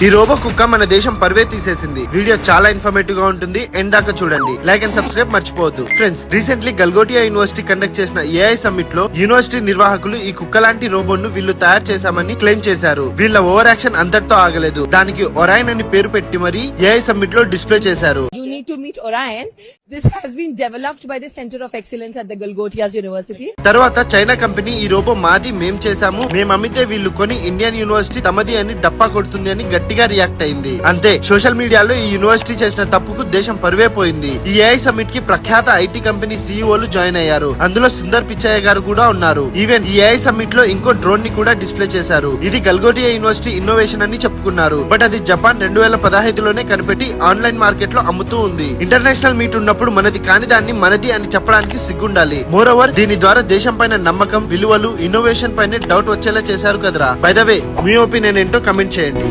ఈ రోబో కుక్క మన దేశం పరువే తీసేసింది. వీడియో చాలా ఇన్ఫర్మేటివ్ గా ఉంటుంది. ఎండ్ దాకా చూడండి. లైక్ అండ్ సబ్స్క్రైబ్ మర్చిపోవద్దు. ఫ్రెండ్స్, రీసెంట్లీ గల్గోటియా యూనివర్సిటీ కండక్ట్ చేసిన ఏఐ సమ్మిట్ లో యూనివర్సిటీ నిర్వాహకులు ఈ కుక్క లాంటి రోబోట్ ను వీళ్ళు తయారు చేశామని క్లెయిమ్ చేశారు. వీళ్ళ ఓవర్ యాక్షన్ అంతటితో ఆగలేదు. దానికి ఒరాయన్ అని పేరు పెట్టి మరి ఏఐ సమ్మిట్ లో డిస్ప్లే చేశారు. You need to meet Orion. This has been developed by the Center of Excellence at the Galgotias University. తర్వాత చైనా కంపెనీ ఈ రోబో మాది మేం చేశాము, మేము అమ్మితే వీళ్ళు కొని ఇండియన్ యూనివర్సిటీ తమది అని డప్పా కొడుతుంది అని గట్టిగా రియాక్ట్ అయింది. అంతే, సోషల్ మీడియాలో ఈ యూనివర్సిటీ చేసిన తప్పుకు దేశం పరువే పోయింది. ఈ ఏఐ సమ్మిట్ కి ప్రఖ్యాత ఐటీ కంపెనీ సీఈఓలు జాయిన్ అయ్యారు. అందులో సుందర్ పిచ్చయ్య గారు కూడా ఉన్నారు. ఈవెన్ ఈ ఏఐ సమ్మిట్ లో ఇంకో డ్రోన్ ని కూడా డిస్ప్లే చేశారు. ఇది గల్గోటియా యూనివర్సిటీ ఇన్నోవేషన్ అని చెప్పుకున్నారు. బట్ అది జపాన్ 2015లోనే కనిపెట్టి ఆన్లైన్ మార్కెట్ లో అమ్ముతూ ఉంది. ఇంటర్నేషనల్ మీట్ ఉన్నప్పుడు మనది కాని దాన్ని మనది అని చెప్పడానికి సిగ్గుండాలి. మోర్ ఓవర్, దీని ద్వారా దేశం పైన నమ్మకం, విలువలు, ఇన్నోవేషన్ పైన డౌట్ వచ్చేలా చేశారు కదరా. By the way, me opinion ఏంటో కమెంట్ చేయండి.